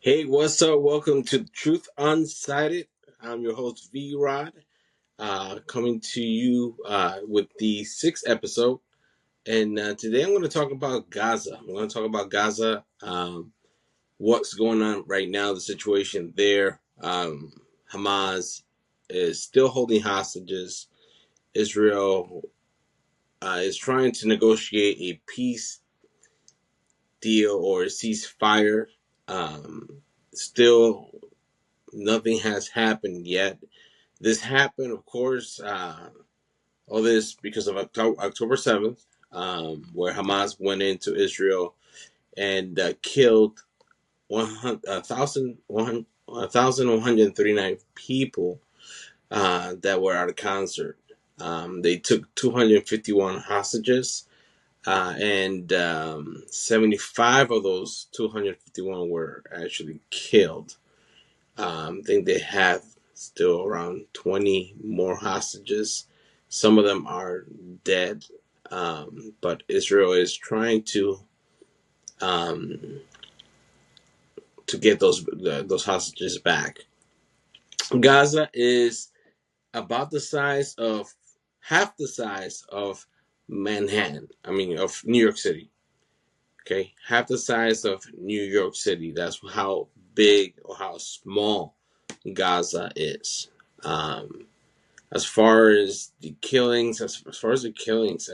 Hey, what's up? Welcome to Truth Unsighted. I'm your host, V Rod, coming to you with the sixth episode. And today I'm going to talk about Gaza. I'm going to talk about Gaza, what's going on right now, the situation there. Hamas is still holding hostages. Israel is trying to negotiate a peace deal or a ceasefire. Still, nothing has happened yet. This happened, of course, all this because of October 7th, where Hamas went into Israel and killed 1,139 people that were at a concert. They took 251 hostages, and 75 of those 251 were actually killed. I think they have still around 20 more hostages. Some of them are dead, but Israel is trying um, to get those hostages back. Gaza is about the size of half the size of Manhattan. I mean, of New York City. Okay, half the size of New York City. That's how big or how small Gaza is. Um, as far as the killings, I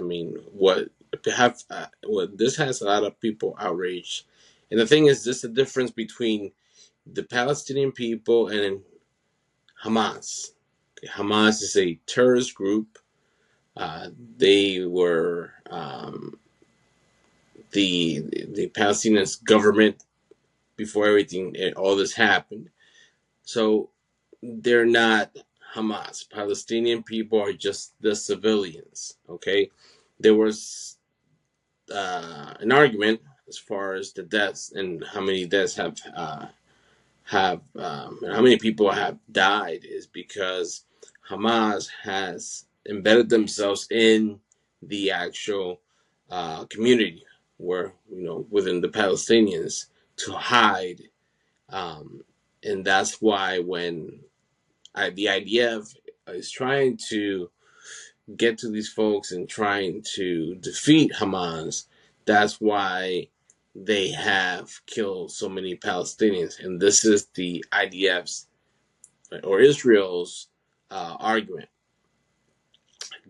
mean, what this has a lot of people outraged, and the thing is, this is the difference between the Palestinian people and Hamas. Okay, Hamas is a terrorist group. They were the Palestinian government before all this happened. So they're not Hamas. Palestinian people are just the civilians. Okay, there was an argument as far as the deaths and how many deaths and how many people have died is because Hamas has embedded themselves in the actual community where within the Palestinians to hide, um, and that's why when the IDF is trying to get to these folks and trying to defeat Hamas. That's why they have killed so many Palestinians. And this is the IDF's or Israel's argument.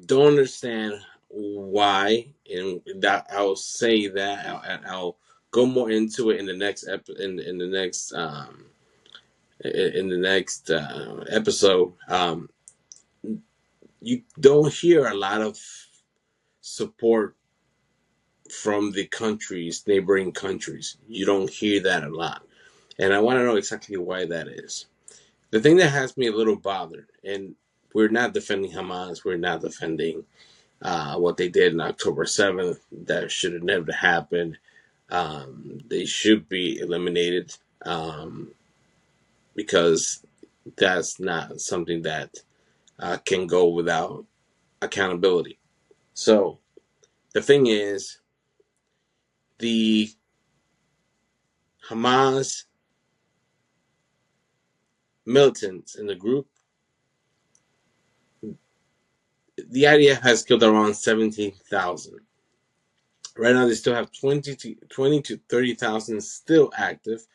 Don't understand why, and that I'll say that I'll go more into it in the next episode. You don't hear a lot of support from the neighboring countries. You don't hear that a lot. And I want to know exactly why that is. The thing that has me a little bothered, and we're not defending Hamas, we're not defending what they did on October 7th. That should have never happened. They should be eliminated because that's not something that can go without accountability. So the thing is, the Hamas militants in the group, the IDF has killed around 17,000. Right now, they still have 20 to 30,000 still active.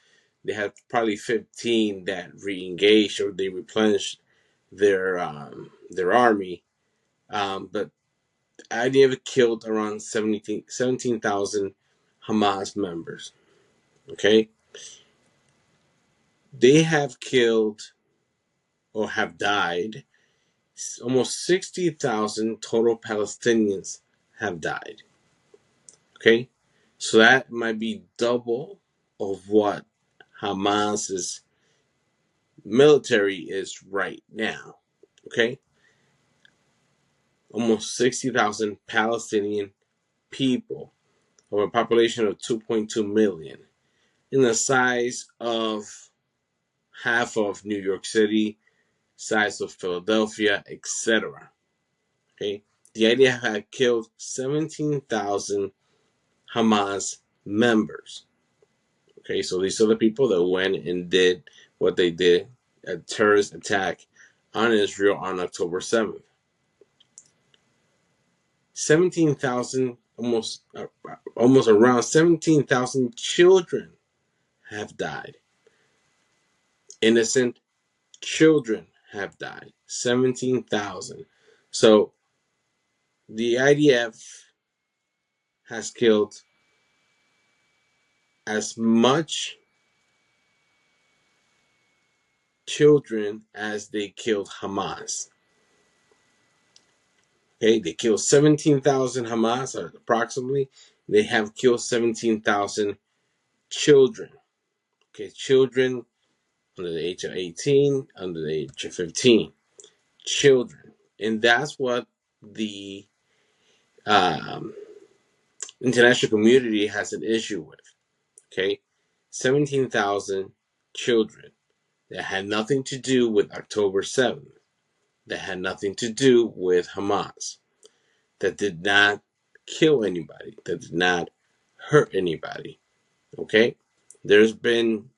They have probably 15 that re-engaged or they replenished their army. But IDF killed around 17,000 Hamas members. Okay, they have killed or have died. Almost 60,000 total Palestinians have died. Okay, so that might be double of what Hamas's military is right now. Okay, almost 60,000 Palestinian people of a population of 2.2 million, in the size of half of New York City, size of Philadelphia, etc. Okay, the IDF had killed 17,000 Hamas members. Okay, so these are the people that went and did what they did, a terrorist attack on Israel on October 7th. 17,000, almost around 17,000 children have died. Innocent children have died. 17,000. So the IDF has killed as much children as they killed Hamas. Okay, they killed 17,000 Hamas, approximately. They have killed 17,000 children. Okay, children under the age of 18, under the age of 15. Children. And that's what the um, international community has an issue with. Okay, 17,000 children that had nothing to do with October 7th, that had nothing to do with Hamas, that did not kill anybody, that did not hurt anybody. Okay, there's been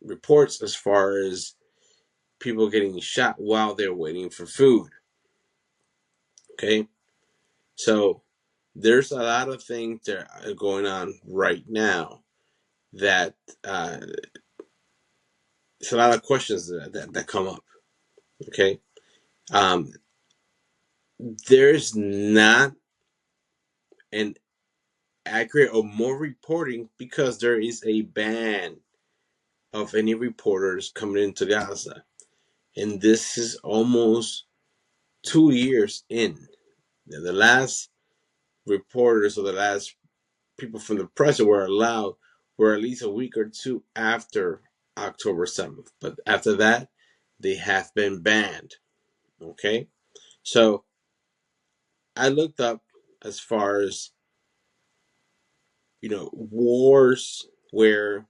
reports as far as people getting shot while they're waiting for food. Okay, so there's a lot of things that are going on right now that it's a lot of questions that come up. Okay, um, there's not an accurate or more reporting because there is a ban of any reporters coming into Gaza, and this is almost 2 years in. The last reporters or the last people from the press that were allowed were at least a week or two after October 7th. But after that, they have been banned. Okay? So I looked up as far as, wars where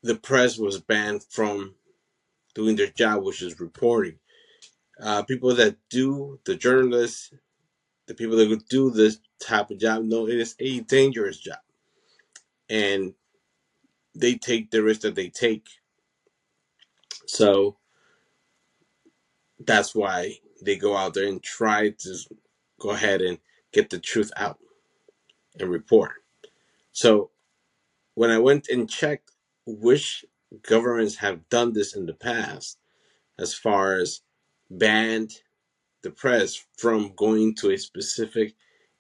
the press was banned from doing their job, which is reporting. People that do, the journalists, the people that do this type of job know it is a dangerous job. And they take the risk that they take. So that's why they go out there and try to go ahead and get the truth out and report. So when I went and checked which governments have done this in the past, as far as banned the press from going to a specific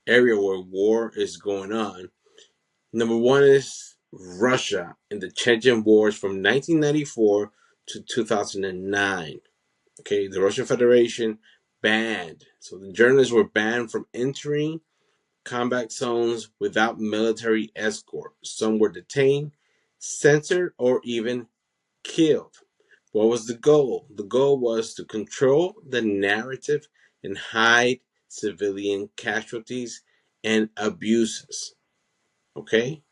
area where war is going on, number one is Russia in the Chechen Wars from 1994 to 2009. Okay, the Russian Federation banned. So the journalists were banned from entering combat zones without military escort. Some were detained, censored, or even killed. What was the goal? The goal was to control the narrative and hide civilian casualties and abuses. Okay?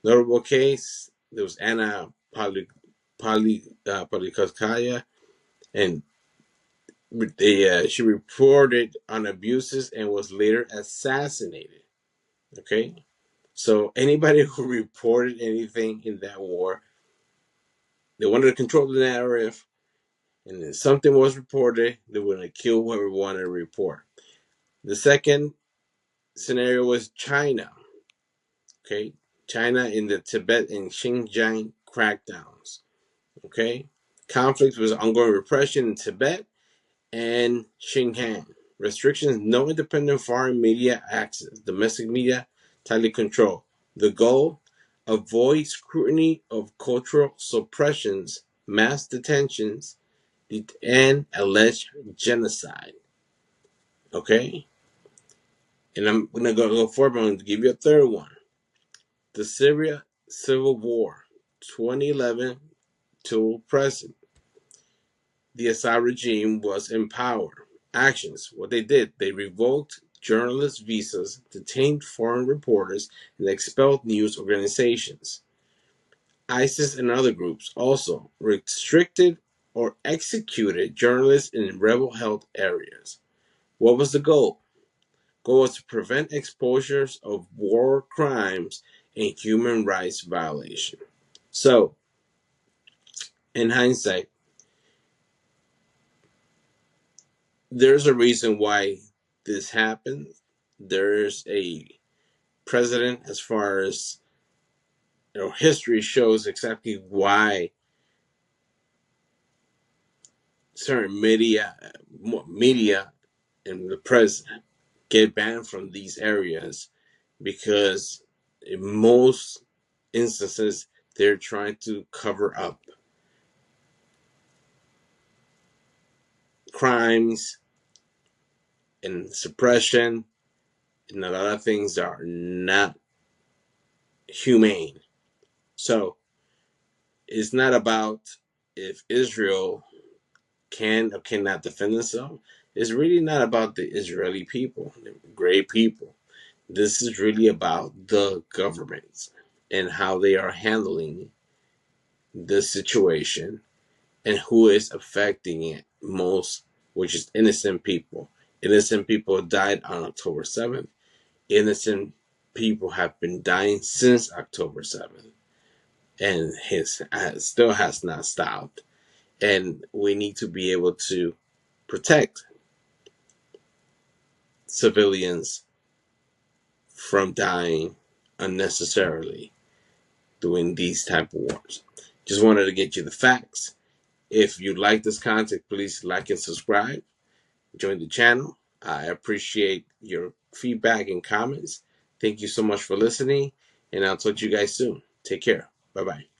Notable case, there was Anna Politkovskaya, and she reported on abuses and was later assassinated. Okay, so anybody who reported anything in that war, they wanted to control the narrative, and then something was reported, they were going to kill whoever wanted to report. The second scenario was China. Okay, China in the Tibet and Xinjiang crackdowns. Okay, conflict was ongoing repression in Tibet and Xinjiang. Restrictions, no independent foreign media access. Domestic media, tightly controlled. The goal, avoid scrutiny of cultural suppressions, mass detentions, and alleged genocide. Okay? And I'm going to go forward. I'm going to give you a third one. The Syria Civil War, 2011 to present. The Assad regime was in power. Actions, what they did, they revoked journalist visas, detained foreign reporters, and expelled news organizations. ISIS and other groups also restricted or executed journalists in rebel held areas. What was the goal? goal is to prevent exposures of war crimes and human rights violation. So, in hindsight, there's a reason why this happened. There's a precedent as far as history shows exactly why certain media and the president get banned from these areas, because in most instances they're trying to cover up crimes and suppression and a lot of things that are not humane. So it's not about if Israel can or cannot defend itself. It's really not about the Israeli people, the great people. This is really about the governments and how they are handling this situation and who is affecting it most, which is innocent people. Innocent people died on October 7th. Innocent people have been dying since October 7th, and his still has not stopped. And we need to be able to protect civilians from dying unnecessarily doing these type of wars. Just wanted to get you the facts. If you like this content, please like and subscribe. Join the channel. I appreciate your feedback and comments. Thank you so much for listening, and I'll talk to you guys soon. Take care. Bye bye.